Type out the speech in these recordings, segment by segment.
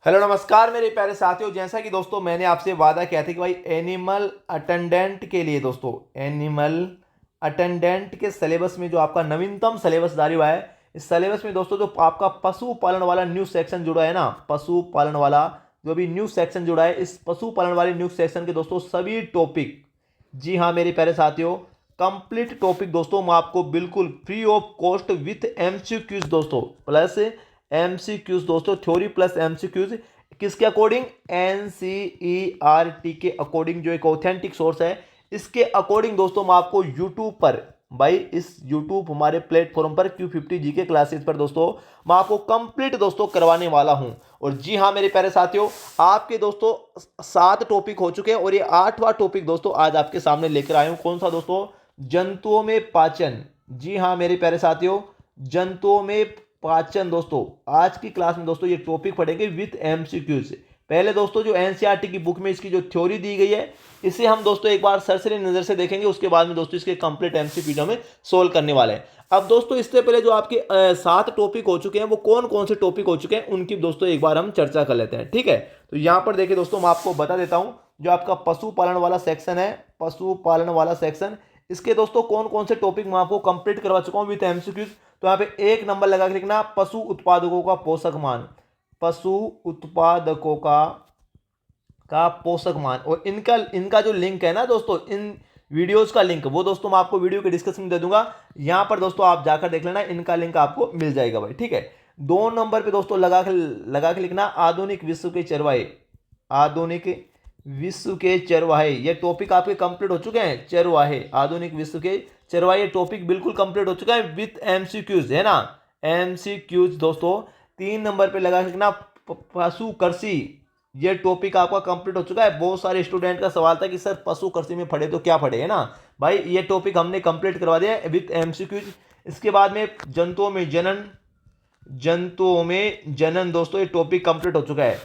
Hello नमस्कार मेरे प्यारे साथियों। जैसा कि दोस्तों मैंने आपसे वादा किया था कि भाई एनिमल अटेंडेंट के लिए दोस्तों एनिमल अटेंडेंट के सिलेबस में जो आपका नवीनतम सिलेबस जारी हुआ है, इस सिलेबस में दोस्तों जो आपका पशुपालन वाला न्यू सेक्शन जुड़ा है ना, पशुपालन वाला जो भी न्यू सेक्शन जुड़ा है, इस पशुपालन वाले न्यू सेक्शन के दोस्तों सभी टॉपिक, जी हाँ मेरे प्यारे साथियों, कंप्लीट टॉपिक दोस्तों मैं आपको बिल्कुल free of cost with MCQs दोस्तों प्लस एमसीक्यूज दोस्तों, थ्योरी प्लस एमसीक्यूज किसके अकॉर्डिंग, एनसीईआरटी के अकॉर्डिंग, जो एक ऑथेंटिक सोर्स है इसके अकॉर्डिंग दोस्तों मैं आपको यूट्यूब पर, भाई इस यूट्यूब हमारे प्लेटफॉर्म पर Q50 जीके क्लासेस पर दोस्तों मैं आपको कंप्लीट दोस्तों करवाने वाला हूं। और जी हाँ मेरे प्यारे साथियों, आपके दोस्तों 7 टॉपिक हो चुके हैं और ये 8वां टॉपिक दोस्तों आज आपके सामने लेकर आया हूं। कौन सा दोस्तों, जंतुओं में पाचन। जी हाँ मेरे प्यारे साथियों, जंतुओं में पाचन दोस्तों आज की क्लास में दोस्तों ये टॉपिक पढ़ेंगे विथ एमसीक्यूज। पहले दोस्तों जो एनसीईआरटी की बुक में इसकी जो थ्योरी दी गई है इसे हम दोस्तों एक बार सरसरी नजर से देखेंगे, उसके बाद में दोस्तों इसके कंप्लीट एमसीक्यू में सोल्व करने वाले हैं। अब दोस्तों इससे पहले जो आपके 7 टॉपिक हो चुके हैं वो कौन कौन से टॉपिक हो चुके हैं उनकी दोस्तों एक बार हम चर्चा कर लेते हैं, ठीक है। तो यहाँ पर देखिए दोस्तों मैं आपको बता देता हूँ, जो आपका पशुपालन वाला सेक्शन है, पशुपालन वाला सेक्शन, इसके दोस्तों कौन कौन से टॉपिक मैं आपको कंप्लीट करवा चुका हूँ विथ एमसीक्यूज। तो यहाँ पे 1 नंबर लगा के लिखना, पशु उत्पादकों का पोषक मान, पशु उत्पादकों का पोषक मान। और इनका इनका जो लिंक है ना दोस्तों, इन वीडियोस का लिंक वो दोस्तों मैं आपको वीडियो के डिस्क्रिप्शन में दे दूंगा, यहां पर दोस्तों आप जाकर देख लेना, इनका लिंक आपको मिल जाएगा भाई, ठीक है। 2 नंबर पे दोस्तों लगा के लिखना, आधुनिक विश्व के चरवाहे, आधुनिक विश्व के चरवाहे, ये टॉपिक आपके कंप्लीट हो चुके हैं। चरवाहे, आधुनिक विश्व के चरवाहे टॉपिक बिल्कुल कंप्लीट हो चुका है विथ एमसीक्यूज, है ना, एमसीक्यूज दोस्तों। 3 नंबर पे लगा के लिखना, पशु कृषि, ये टॉपिक आपका कंप्लीट हो चुका है। बहुत सारे स्टूडेंट का सवाल था कि सर पशु कृषि में पढ़े तो क्या पढ़े, है ना भाई, ये टॉपिक हमने कंप्लीट करवा दिया है विथ एमसीक्यूज। इसके बाद में जंतुओं में जनन, जंतुओं में जनन दोस्तों ये टॉपिक कंप्लीट हो चुका है।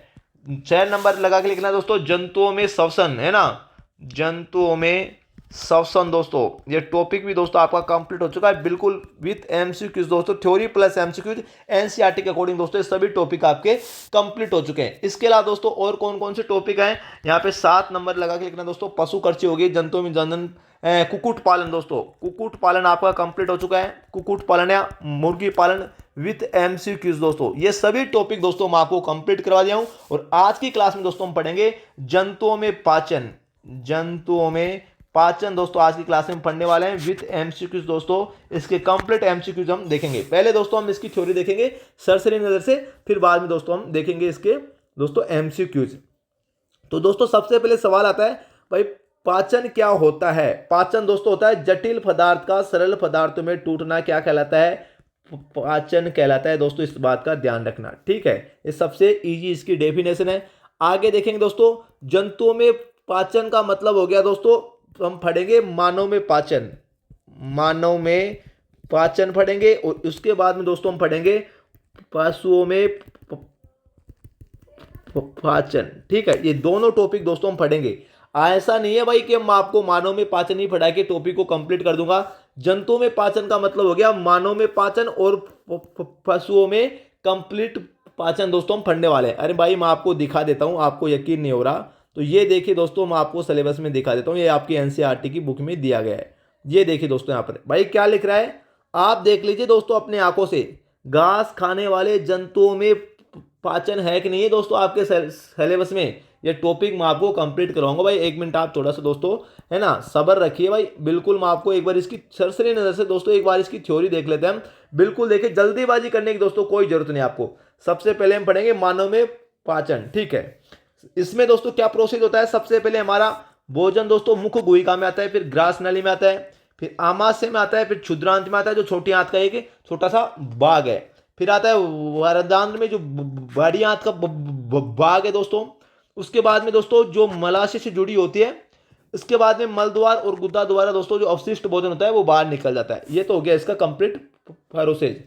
6 नंबर लगा के लिखना दोस्तों, जंतुओं में श्वसन, है ना, जंतुओं में श्वसन दोस्तों, ये टॉपिक भी दोस्तों आपका कंप्लीट हो चुका है बिल्कुल विथ एमसीक्यूज दोस्तों, थ्योरी प्लस एमसीक्यूज एनसीईआरटी के अकॉर्डिंग दोस्तों ये सभी टॉपिक आपके कंप्लीट हो चुके हैं। इसके अलावा दोस्तों और कौन कौन से टॉपिक हैं, यहाँ पे 7 नंबर लगा के लिखना दोस्तों, पशु कृषि होगी, जंतुओं में जनन, कुक्कुट पालन दोस्तों, कुक्कुट पालन आपका कंप्लीट हो चुका है, कुक्कुट पालन या मुर्गी पालन विथ एमसीक्यूज दोस्तों, ये सभी टॉपिक दोस्तों मैं आपको कंप्लीट करवा दिया हूं। और आज की क्लास में दोस्तों हम पढ़ेंगे जंतुओं में पाचन, जंतुओं में पाचन दोस्तों आज की क्लास में पढ़ने वाले हैं विथ एमसीक्यूज दोस्तों, इसके कंप्लीट एमसीक्यूज हम देखेंगे। पहले दोस्तों हम इसकी थ्योरी देखेंगे सरसरी नजर से, फिर बाद में दोस्तों हम देखेंगे इसके दोस्तों एमसीक्यूज। तो दोस्तों सबसे पहले सवाल आता है, भाई पाचन क्या होता है। पाचन दोस्तों होता है जटिल पदार्थ का सरल पदार्थों में टूटना, क्या कहलाता है, पाचन कहलाता है दोस्तों, इस बात का ध्यान रखना, ठीक है। ये सबसे इजी इसकी डेफिनेशन है। आगे देखेंगे दोस्तों, जंतुओं में पाचन का मतलब हो गया दोस्तों, हम पढ़ेंगे मानव में पाचन, मानव में पाचन पढ़ेंगे। और उसके बाद में दोस्तों हम पढ़ेंगे पशुओं में पाचन, ठीक है। ये दोनों टॉपिक दोस्तों हम पढ़ेंगे। ऐसा नहीं है भाई कि हम आपको मानव में पाचन ही पढ़ा के टॉपिक को कंप्लीट कर दूंगा। जंतुओं में पाचन का मतलब हो गया मानव में पाचन, और पशुओं में कंप्लीट पाचन दोस्तों हम पढ़ने वाले हैं। अरे भाई मैं आपको दिखा देता हूं, आपको यकीन नहीं हो रहा तो ये देखिए दोस्तों, मैं आपको सिलेबस में दिखा देता हूं, ये आपकी एनसीईआरटी की बुक में दिया गया है। ये देखिए दोस्तों यहाँ पर भाई क्या लिख रहा है, आप देख लीजिए दोस्तों अपने आंखों से, घास खाने वाले जंतुओं में पाचन है कि नहीं है दोस्तों आपके सिलेबस में। ये टॉपिक मैं आपको कंप्लीट करवाऊंगा भाई, 1 मिनट आप थोड़ा सा दोस्तों, है ना, सब्र रखिए भाई। बिल्कुल मैं आपको एक बार इसकी सरसरी नजर से दोस्तों एक बार इसकी थ्योरी देख लेते हैं हम। बिल्कुल देखिए, जल्दीबाजी करने की दोस्तों कोई जरूरत नहीं आपको। सबसे पहले हम पढ़ेंगे मानव में पाचन, ठीक है। इसमें दोस्तों क्या प्रोसेस होता है, सबसे पहले हमारा भोजन दोस्तों मुख्य गुहिका में आता है, फिर ग्रास नली में आता है, फिर आमाशय में आता है, फिर क्षुद्रांत में आता है जो छोटी आंत का एक छोटा सा भाग है, फिर आता है वरदान में जो बड़ी आंत का भाग है दोस्तों। उसके बाद में दोस्तों जो मलाशय से जुड़ी होती है, इसके बाद में मल द्वार और गुदा द्वारा दोस्तों जो अवशिष्ट भोजन होता है वो बाहर निकल जाता है। ये तो हो गया इसका कंप्लीट प्रोसेस।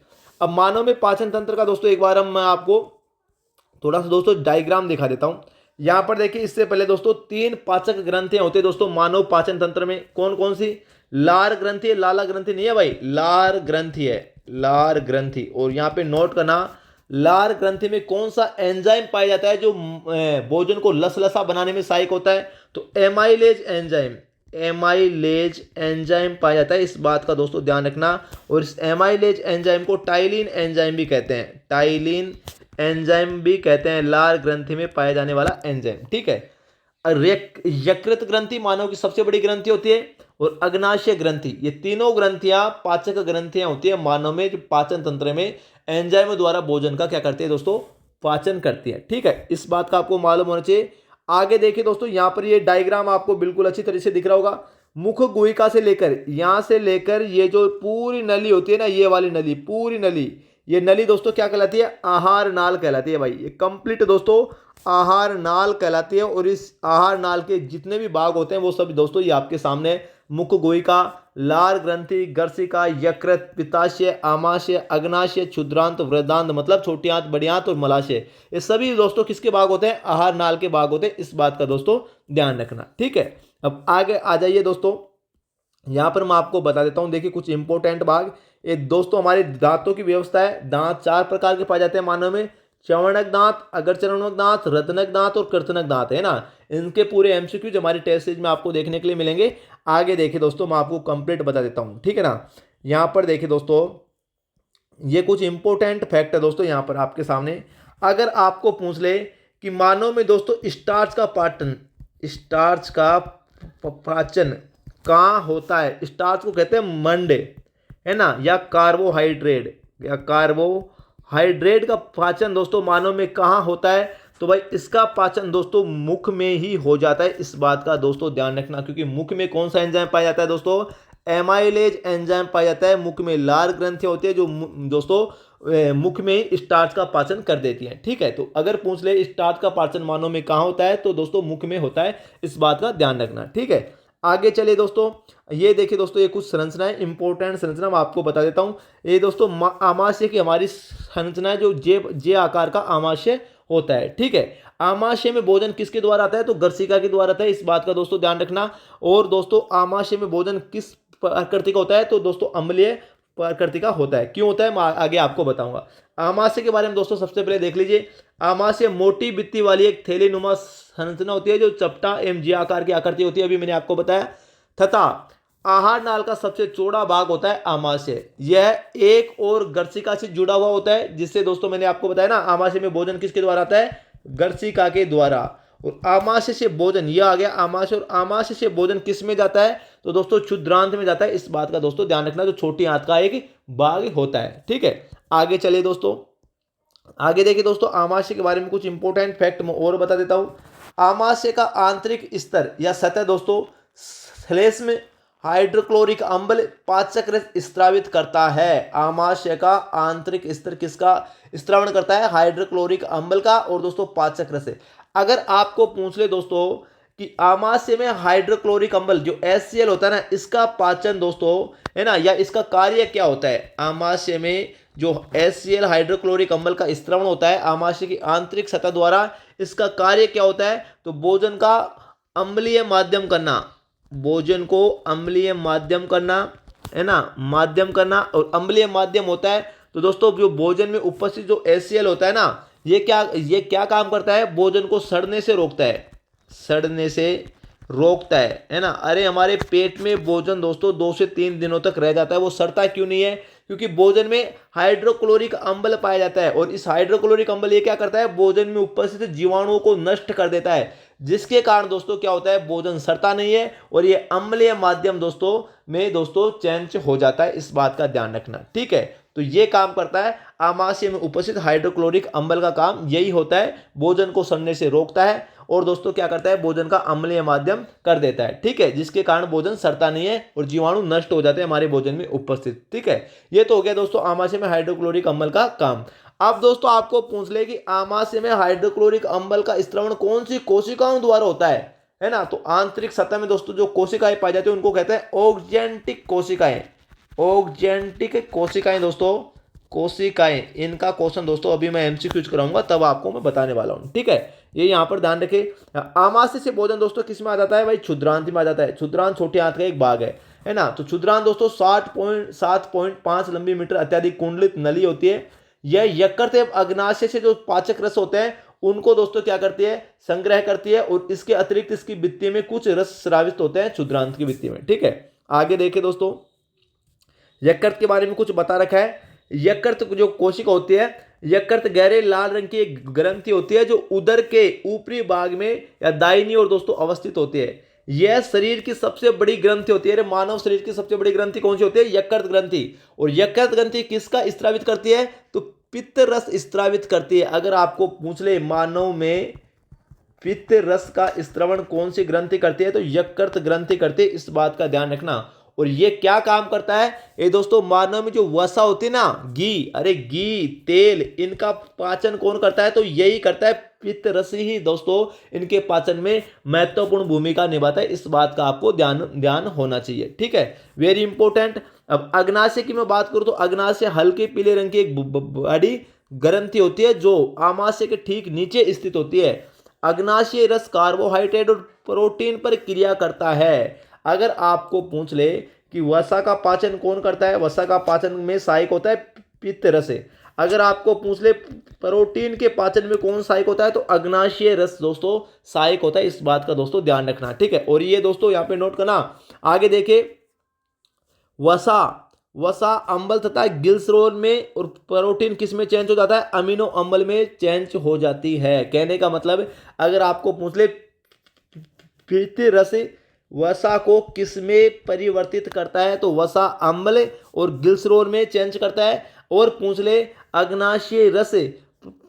अब मानव में पाचन तंत्र का दोस्तों एक बार मैं आपको थोड़ा सा दोस्तों डायग्राम दिखा देता हूं। यहां पर देखिए, इससे पहले दोस्तों 3 पाचक ग्रंथियां होती है दोस्तों मानव पाचन तंत्र में। कौन कौन सी, लार ग्रंथि है, लाला ग्रंथि नहीं है भाई, लार ग्रंथि है, लार ग्रंथि। और यहाँ पे नोट करना, लार ग्रंथि में कौन सा एंजाइम पाया जाता है जो भोजन को लसलसा बनाने में सहायक होता है? तो एमाइलेज एंजाइम, एमाइलेज एंजाइम पाया जाता है। इस बात का दोस्तों ध्यान रखना। और इस एमाइलेज एंजाइम को टाइलिन एंजाइम भी कहते हैं, टाइलिन एंजाइम भी कहते हैं, लार ग्रंथि में पाया जाने वाला एंजाइम। ठीक है। यकृत ग्रंथि मानव की सबसे बड़ी ग्रंथि होती है, और अग्नाशय ग्रंथि, ये तीनों ग्रंथियां पाचक ग्रंथियां होती है मानव में, जो पाचन तंत्र में एंजाइम द्वारा भोजन का क्या करती है दोस्तों? पाचन करती है। ठीक है, इस बात का आपको मालूम होना चाहिए। आगे देखिए दोस्तों, यहां पर ये डायग्राम आपको बिल्कुल अच्छी तरह से दिख रहा होगा। मुख गुहिका से लेकर, यहां से लेकर ये जो पूरी नली होती है ना, ये वाली नली, पूरी नली, ये नली दोस्तों क्या कहलाती है? आहार नाल कहलाती है भाई। ये कंप्लीट दोस्तों आहार नाल कहलाती है। और इस आहार नाल के जितने भी भाग होते हैं वो सब दोस्तों ये आपके सामने, मुख गुहिका, लार ग्रंथि, गर्सिका, यकृत, पित्ताशय, आमाशय, अग्नाशय, क्षुद्रांत, वृद्धांत मतलब छोटी आंत, बड़ी आंत और मलाशय, ये सभी दोस्तों किसके भाग होते हैं? आहार नाल के भाग होते हैं। इस बात का दोस्तों ध्यान रखना। ठीक है, अब आगे आ जाइए दोस्तों, यहां पर मैं आपको बता देता हूं। देखिए कुछ इंपॉर्टेंट भाग, ये दोस्तों हमारे दांतों की व्यवस्था है। दांत 4 प्रकार के पाए जाते हैं मानव में, चवणक दांत, अग्रचरणक दांत, रत्नक दांत और कर्तनक दांत, है ना। इनके पूरे एमसीक्यूज हमारी टेस्ट सीरीज में आपको देखने के लिए मिलेंगे। आगे देखिए दोस्तों, मैं आपको कंप्लीट बता देता हूं। ठीक है ना। यहां पर देखिए दोस्तों, ये कुछ इंपॉर्टेंट फैक्ट है दोस्तों यहां पर आपके सामने। अगर आपको पूछ ले कि मानव में दोस्तों स्टार्च का पाचन, स्टार्च का पाचन कहाँ होता है? स्टार्च को कहते हैं मंडे, है ना, या कार्बोहाइड्रेट, या कार्बोहाइड्रेट का पाचन दोस्तों मानव में कहाँ होता है? तो भाई इसका पाचन दोस्तों मुख में ही हो जाता है। इस बात का दोस्तों ध्यान रखना, क्योंकि मुख में कौन सा एंजाइम पाया जाता है दोस्तों? एमाइलेज एंजाइम पाया जाता है। मुख में लार ग्रंथि होती है जो दोस्तों मुख में ही स्टार्च का पाचन कर देती है। ठीक है, तो अगर पूछ ले स्टार्च का पाचन मानव में कहाँ होता है, तो दोस्तों मुख में होता है। इस बात का ध्यान रखना। ठीक है, आगे चलिए दोस्तों, ये देखिए दोस्तों, ये कुछ संरचनाएं, इंपॉर्टेंट संरचना मैं आपको बता देता हूं। ये दोस्तों आमाशय की हमारी संरचना है, जो जे आकार का आमाशय होता है। ठीक है, आमाशय में भोजन किसके द्वारा आता है? तो गर्सिका के द्वारा आता है। इस बात का दोस्तों ध्यान रखना। और दोस्तों आमाशय में भोजन किस प्रकृति का होता है? तो दोस्तों अम्लीय प्रकृति का होता है। क्यों होता है मैं आगे आपको बताऊंगा। आमाशय के बारे में दोस्तों सबसे पहले देख लीजिए। आमाशय मोटी भित्ति वाली एक थैलीनुमा संरचना होती है, जो चपटा एवं जी आकार की आकृति होती है, अभी मैंने आपको बताया। तथा आहार नाल का सबसे चौड़ा भाग होता है आमाशय। यह एक और गर्सिका से जुड़ा हुआ होता है, जिससे दोस्तों मैंने आपको बताया ना, आमाशय में भोजन किसके द्वारा आता है? गर्सिका के द्वारा। और आमाशय से भोजन, यह आ गया आमाशय, और आमाशय से भोजन किस में जाता है? तो दोस्तों क्षुद्रांत में जाता है। इस बात का दोस्तों ध्यान रखना, जो छोटी आंत का एक भाग होता है। ठीक है, आगे चलिए दोस्तों, आगे देखिए दोस्तों, आमाशय के बारे में कुछ इंपॉर्टेंट फैक्ट मैं और बता देता हूं। आमाशय का आंतरिक स्तर या सतह दोस्तों श्लेष्म हाइड्रोक्लोरिक अम्ल पाचक रस स्त्रावित करता है। आमाशय का आंतरिक स्तर किसका स्त्रावण करता है? हाइड्रोक्लोरिक अम्ल का, और दोस्तों पाचक रस। अगर आपको पूछ ले दोस्तों कि आमाशय में हाइड्रोक्लोरिक अम्ल जो HCl होता है ना, इसका पाचन दोस्तों, है ना, या इसका कार्य क्या होता है? आमाशय में जो HCl हाइड्रोक्लोरिक अम्ल का स्त्रावण होता है आमाशय की आंतरिक सतह द्वारा, इसका कार्य क्या होता है? तो भोजन का अम्लीय माध्यम करना, भोजन को अम्लीय माध्यम करना, है ना, माध्यम करना। और अम्लीय माध्यम होता है तो दोस्तों जो भोजन में उपस्थित जो HCl होता है ना, ये क्या काम करता है? भोजन को सड़ने से रोकता है, सड़ने से रोकता है ना। अरे हमारे पेट में भोजन दोस्तों 2 से 3 दिनों तक रह जाता है, वो सड़ता क्यों नहीं है? क्योंकि भोजन में हाइड्रोक्लोरिक अम्ल पाया जाता है, और इस हाइड्रोक्लोरिक अम्ल ये क्या करता है? भोजन में उपस्थित जीवाणुओं को नष्ट कर देता है, जिसके कारण दोस्तों क्या होता है? भोजन सड़ता नहीं है, और ये अम्लीय माध्यम दोस्तों में दोस्तों चेंज हो जाता है। इस बात का ध्यान रखना। ठीक है, तो ये काम करता है आमाशय में उपस्थित हाइड्रोक्लोरिक अम्ल का काम यही होता है, भोजन को सड़ने से रोकता है, और दोस्तों क्या करता है? भोजन का अम्लीय माध्यम कर देता है। ठीक है, जिसके कारण भोजन सड़ता नहीं है और जीवाणु नष्ट हो जाते हैं हमारे भोजन में उपस्थित। ठीक है, ये तो हो गया दोस्तों आमाशय में हाइड्रोक्लोरिक अम्ल का काम। अब दोस्तों आपको पूछ ले कि आमाशय में हाइड्रोक्लोरिक अम्ल का स्त्रावण कौन सी कोशिकाओं द्वारा होता है ना। तो आंतरिक सतह में दोस्तों जो कोशिकाएं पाई जाती है उनको कहते हैं ऑक्जेंटिक कोशिकाएं। ऑक्जेंटिक कोशिकाएं दोस्तों, कोशिकाएं, इनका क्वेश्चन दोस्तों अभी मैं MCQ कराऊंगा, तब आपको मैं बताने वाला हूं। ठीक है, ये यहां पर ध्यान रखें। आमाशय से भोजन दोस्तों किस में आ जाता है? भाई क्षुद्रांत में आ जाता है। क्षुद्रांत छोटी आंत का एक भाग है ना। तो क्षुद्रांत दोस्तों 7.5 लंबी मीटर अत्यधिक कुंडलित नली होती है। यह यकृत एवं अग्नाशय से जो पाचक रस होते हैं उनको दोस्तों क्या करती है, संग्रह करती है। और इसके अतिरिक्त इसकी भित्ति में कुछ रस स्रावित होते हैं क्षुद्रांत की भित्ति में। ठीक है, आगे देखिए दोस्तों, यकृत के बारे में कुछ बता रखा है। यकृत जो कोशिका होती है, यकृत गहरे लाल रंग की एक ग्रंथि होती है जो उदर के ऊपरी भाग में या दाहिनी ओर दोस्तों अवस्थित होती है। यह शरीर की सबसे बड़ी ग्रंथि होती है। मानव शरीर की सबसे बड़ी ग्रंथि कौन सी होती है? यकृत ग्रंथि। और यकृत ग्रंथि किसका स्त्रावित करती है? तो पित्त रस स्त्रावित करती है। अगर आपको पूछ ले मानव में पित्त रस का स्त्रवण कौन सी ग्रंथि करती है, तो यकृत ग्रंथि करती है। इस बात का ध्यान रखना। और ये क्या काम करता है? ये दोस्तों मानव में जो वसा होती है ना, घी, अरे घी, तेल, इनका पाचन कौन करता है? तो यही करता है, पित्त रस ही दोस्तों इनके पाचन में महत्वपूर्ण भूमिका निभाता है। इस बात का आपको ध्यान होना चाहिए। ठीक है, वेरी इंपॉर्टेंट। अब अग्नाशय की मैं बात करूं तो अग्नाशय हल्के पीले रंग की एक बड़ी ग्रंथि होती है जो आमाशय के ठीक नीचे स्थित होती है। अग्नाशय रस कार्बोहाइड्रेट और प्रोटीन पर क्रिया करता है। अगर आपको पूछ ले कि वसा का पाचन कौन करता है, वसा का पाचन में सहायक होता है पित्त रस है। अगर आपको पूछ ले प्रोटीन के पाचन में कौन सहायक होता है, तो अग्नाशय रस दोस्तों सहायक होता है। इस बात का दोस्तों ध्यान रखना। ठीक है, और ये दोस्तों यहाँ पे नोट करना। आगे देखे, वसा अम्ल तथा ग्लिसरॉल में, और प्रोटीन किस में चेंज हो जाता है? अमीनो अम्ल में चेंज हो जाती है। कहने का मतलब, अगर आपको पूछ ले पित्त रस वसा को किस में परिवर्तित करता है, तो वसा अम्ल और ग्लिसरॉल में चेंज करता है। और पूछ ले अग्नाशय रस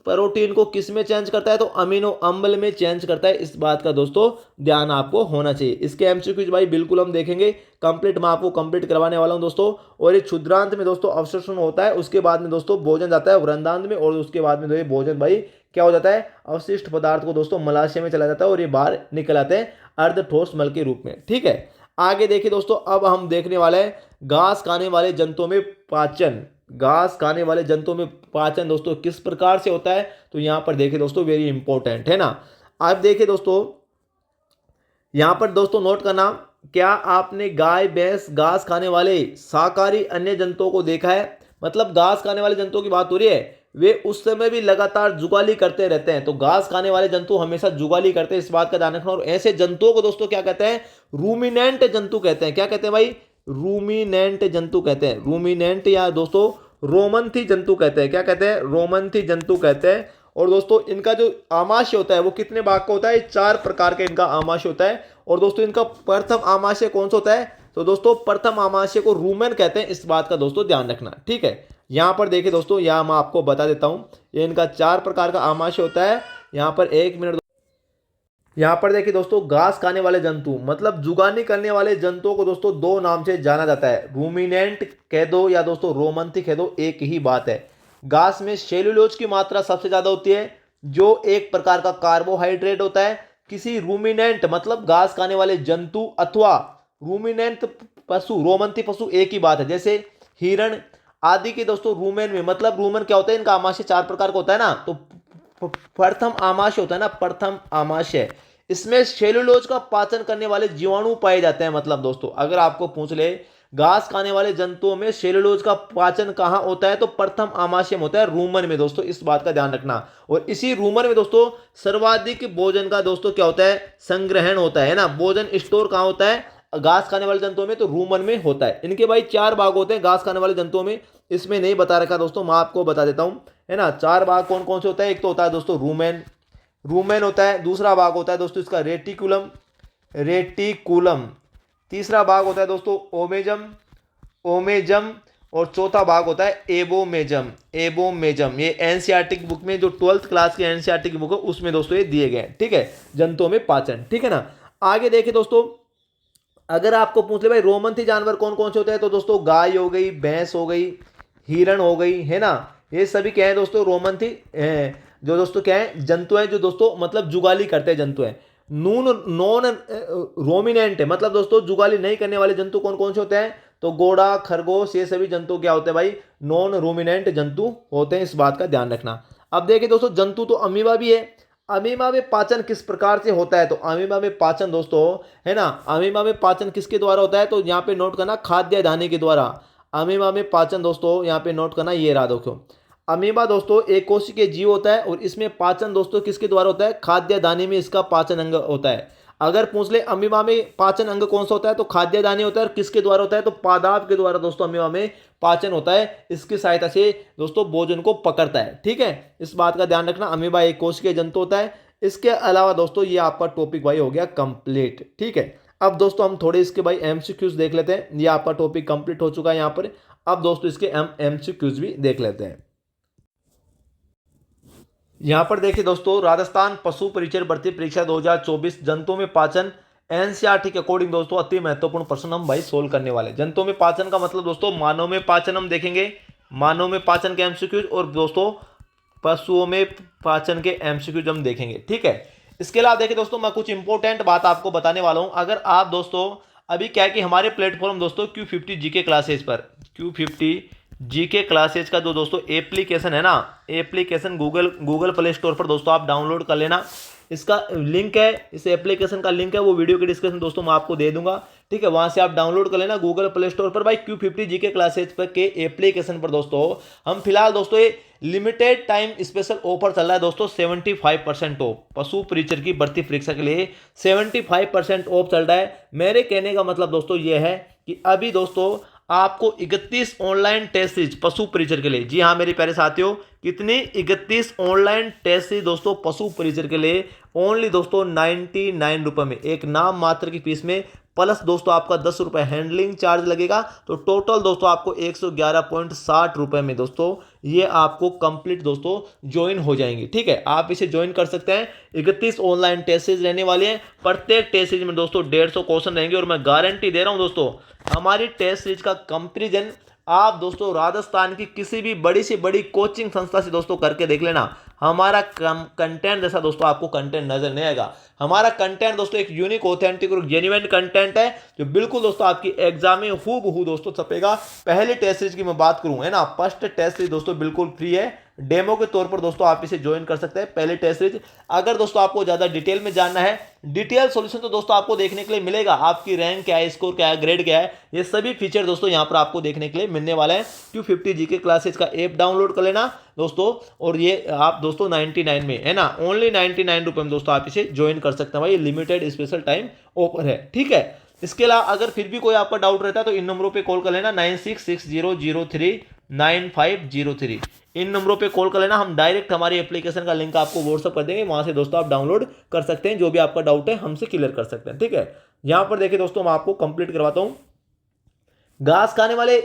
प्रोटीन को किस में चेंज करता है, तो अमीनो अम्ल में चेंज करता है। इस बात का दोस्तों ध्यान आपको होना चाहिए। इसके एमसीक्यूज भाई बिल्कुल हम देखेंगे, कंप्लीट मैं आपको कंप्लीट करवाने वाला हूं दोस्तों। और ये क्षुद्रांत में दोस्तों अवशोषण होता है, उसके बाद में दोस्तों भोजन जाता है वृंदांत में, और उसके बाद में भोजन भाई क्या हो जाता है? अवशिष्ट पदार्थ को दोस्तों मलाशय में चला जाता है और ये बाहर निकल आते हैं अर्ध ठोस मल के रूप में। ठीक है, आगे देखिए दोस्तों, अब हम देखने वाले हैं घास खाने वाले जंतुओं में पाचन। घास खाने वाले जंतुओं में पाचन दोस्तों किस प्रकार से होता है, तो यहां पर देखिए दोस्तों, वेरी इंपॉर्टेंट है ना। आप देखिए दोस्तों, यहां पर दोस्तों नोट करना, क्या आपने गाय भैंस घास खाने वाले शाकाहारी अन्य जंतुओं को देखा है? मतलब घास खाने वाले जंतुओं की बात हो रही है, वे उस समय भी लगातार जुगाली करते रहते हैं। तो घास खाने वाले जंतु हमेशा जुगाली करते हैं, इस बात का ध्यान रखना। और ऐसे जंतुओं को दोस्तों क्या कहते हैं? रूमिनेंट जंतु कहते हैं। क्या कहते हैं भाई? रूमिनेंट जंतु कहते हैं। रूमिनेंट या दोस्तों रोमंथी जंतु कहते हैं। क्या कहते हैं? रोमंथी जंतु कहते हैं। और दोस्तों इनका जो आमाशय होता है वो कितने भाग का होता है? 4 प्रकार का इनका आमाशय होता है। और दोस्तों इनका प्रथम आमाशय कौन सा होता है? तो दोस्तों प्रथम आमाशय को रूमेन कहते हैं। इस बात का दोस्तों ध्यान रखना। ठीक है, यहां पर देखिए दोस्तों, यहां मैं आपको बता देता हूं, ये इनका 4 प्रकार का आमाशय होता है। यहां पर 1 मिनट, यहां पर देखिए दोस्तों, घास खाने वाले जंतु मतलब जुगानी करने वाले जंतुओं को दोस्तों 2 नाम से जाना जाता है। रूमिनेंट कह दो या दोस्तों रोमंथी कह दो, एक ही बात है। घास में सेल्यूलोज की मात्रा सबसे ज्यादा होती है, जो एक प्रकार का कार्बोहाइड्रेट होता है। किसी रूमिनेंट मतलब घास खाने वाले जंतु अथवा रूमिनेंट पशु, रोमंथी पशु एक ही बात है। जैसे हिरण आदि के दोस्तों रूमेन में, मतलब रूमेन क्या होता है? इनका आमाशय 4 प्रकार का होता है ना। तो प्रथम आमाशय होता है ना, प्रथम आमाशय, इसमें सेल्यूलोज का पाचन करने वाले जीवाणु पाए जाते हैं। मतलब दोस्तों अगर आपको पूछ ले घास खाने वाले जंतुओं में सेल्यूलोज का पाचन कहां होता है, तो प्रथम आमाशय में होता है, रूमन में दोस्तों। इस बात का ध्यान रखना। और इसी रूमन में दोस्तों सर्वाधिक भोजन का दोस्तों क्या होता है? संग्रहण होता है ना। भोजन स्टोर कहां होता है? घास खाने वाले जंतुओं में, तो रूमन में होता है। इनके भाई 4 भाग होते हैं घास खाने वाले जंतुओं में, इसमें नहीं बता रखा दोस्तों, मैं आपको बता देता हूं, है ना। 4 भाग कौन कौन से होता है? एक तो होता है दोस्तों रूमेन, रूमेन होता है। दूसरा भाग होता है दोस्तों इसका रेटिकुलम, रेटिकुलम। तीसरा भाग होता है दोस्तों ओमेजम, ओमेजम। और चौथा भाग होता है एबोमेजम, एबोमेजम। ये एनसीईआरटी की बुक में, जो 12th क्लास की एनसीईआरटी की बुक है उसमें दोस्तों ये दिए गए हैं। ठीक है, जंतुओं में पाचन। ठीक है ना। आगे देखिए दोस्तों, अगर आपको पूछ ले भाई रोमंथी जानवर कौन कौन से होते हैं, तो दोस्तों गाय हो गई, भैंस हो गई, हिरण हो गई, है ना। ये सभी क्या है दोस्तों? रोमंथी जो दोस्तों क्या है? जंतु हैं, जो दोस्तों मतलब जुगाली करते हैं जंतु हैं। नॉन रोमिनेंट है, मतलब दोस्तों जुगाली नहीं करने वाले जंतु कौन कौन से होते हैं? तो घोड़ा, खरगोश, ये सभी जंतु क्या होते हैं भाई? नॉन रोमिनेंट जंतु होते हैं। इस बात का ध्यान रखना। अब देखिए दोस्तों, जंतु तो अमीबा भी है। अमीबा में पाचन किस प्रकार से होता है? तो अमीबा में पाचन दोस्तों, है ना, अमीबा में पाचन किसके द्वारा होता है? तो यहाँ पे नोट करना, खाद्य धानी के द्वारा। अमीबा में पाचन दोस्तों यहाँ पे नोट करना, ये रहा दोस्तों, अमीबा दोस्तों एक कोशिकीय जीव होता है और इसमें पाचन दोस्तों किसके द्वारा होता है, खाद्य दाने में इसका पाचन अंग होता है। अगर पूछ ले अमीबा में पाचन अंग कौन सा होता है, तो खाद्य दाने होता है। और किसके द्वारा होता है, तो पादाप के द्वारा दोस्तों अमीबा में पाचन होता है। इसकी सहायता से दोस्तों भोजन को पकड़ता है। ठीक है, इस बात का ध्यान रखना, अमीबा एक कोशिकीय जंतु होता है। इसके अलावा दोस्तों ये आपका टॉपिक भाई हो गया कंप्लीट। ठीक है, अब दोस्तों हम थोड़े इसके भाई एमसीक्यूज देख लेते हैं। ये आपका टॉपिक कंप्लीट हो चुका है यहाँ पर। अब दोस्तों इसके हम एमसीक्यूज भी देख लेते हैं। यहां पर देखिए दोस्तों, राजस्थान पशु परिचय भर्ती परीक्षा 2024 जंतुओं में पाचन एनसीईआरटी के अकॉर्डिंग दोस्तों अति महत्वपूर्ण प्रश्न हम भाई सोल्व करने वाले। जंतुओं में पाचन का मतलब दोस्तों मानव में पाचन हम देखेंगे, मानव में पाचन के एमसीक्यूज, और दोस्तों पशुओं में पाचन के एमसीक्यूज हम देखेंगे। ठीक है, इसके अलावा देखिए दोस्तों मैं कुछ इंपॉर्टेंट बात आपको बताने वाला हूं। अगर आप दोस्तों अभी क्या है कि हमारे प्लेटफॉर्म दोस्तों Q50 जीके क्लासेज पर, Q50 जीके क्लासेज का जो दोस्तों एप्लीकेशन है ना, एप्लीकेशन गूगल प्ले स्टोर पर दोस्तों आप डाउनलोड कर लेना। इसका लिंक है, इस एप्लीकेशन का लिंक है, वो वीडियो के डिस्क्रिप्शन दोस्तों मैं आपको दे दूंगा। ठीक है, वहां से आप डाउनलोड कर लेना गूगल प्ले स्टोर पर। भाई Q50 जीके क्लासेज पर के एप्लीकेशन पर दोस्तों हम फिलहाल दोस्तों ये लिमिटेड टाइम स्पेशल ऑफर चल रहा है दोस्तों, 75% ऑफ। पशु परिचर की भर्ती परीक्षा के लिए 75% ऑफ चल रहा है। मेरे कहने का मतलब दोस्तों ये है कि अभी दोस्तों आपको 31 ऑनलाइन टेस्ट सीरीज पशु परिचर के लिए, जी हाँ मेरे प्यारे साथियों, कितनी 31 ऑनलाइन टेस्ट सीरीज दोस्तों पशु परिचर के लिए ओनली दोस्तों 99 रुपए में, एक नाम मात्र की फीस में, प्लस दोस्तों आपका 10 रुपए हैंडलिंग चार्ज लगेगा। तो टोटल दोस्तों आपको 111.60 रुपए में दोस्तों ये आपको कंप्लीट दोस्तों ज्वाइन हो जाएंगे। ठीक है, आप इसे ज्वाइन कर सकते हैं। 31 ऑनलाइन टेस्ट सीरीज रहने वाले हैं। प्रत्येक टेस्ट सीरीज में दोस्तों 150 क्वेश्चन रहेंगे, और मैं गारंटी दे रहा हूं दोस्तों हमारी टेस्ट सीरीज का कंपेरिजन आप दोस्तों राजस्थान की किसी भी बड़ी से बड़ी कोचिंग संस्था से दोस्तों करके देख लेना। हमारा कंटेंट जैसा दोस्तों आपको कंटेंट नजर नहीं आएगा। हमारा कंटेंट दोस्तों एक यूनिक, ऑथेंटिक और जेन्युइन कंटेंट है, जो बिल्कुल दोस्तों आपकी एग्जाम में हूबहू दोस्तों छपेगा। पहले टेस्ट सीरीज की मैं बात करूं है ना, फर्स्ट टेस्ट सीरीज दोस्तों बिल्कुल फ्री है, डेमो के तौर पर दोस्तों आप इसे ज्वाइन कर सकते हैं पहले टेस्ट सीरीज। अगर दोस्तों आपको ज्यादा डिटेल में जानना है, डिटेल सॉल्यूशन तो दोस्तों आपको देखने के लिए मिलेगा। आपकी रैंक क्या है, स्कोर क्या है, ग्रेड क्या है, ये सभी फीचर दोस्तों यहां पर आपको देखने के लिए मिलने वाला है। Q50 जीके क्लासेज का ऐप डाउनलोड कर लेना दोस्तों, और ये आप दोस्तों 99 में है ना, ओनली 99 रुपए में दोस्तों आप इसे ज्वाइन कर सकते हैं। भाई लिमिटेड स्पेशल टाइम ऑफर है। ठीक है, इसके अलावा अगर फिर भी कोई आपका डाउट रहता है तो इन नंबरों पे कॉल कर लेना, 9660039503। इन नंबरों पे कॉल कर लेना, हम डायरेक्ट हमारी एप्लीकेशन का लिंक आपको व्हाट्सअप कर देंगे, वहां से दोस्तों आप डाउनलोड कर सकते हैं। जो भी आपका डाउट है हमसे क्लियर कर सकते हैं। ठीक है, यहां पर देखिए दोस्तों मैं आपको कंप्लीट करवाता हूं। घास खाने वाले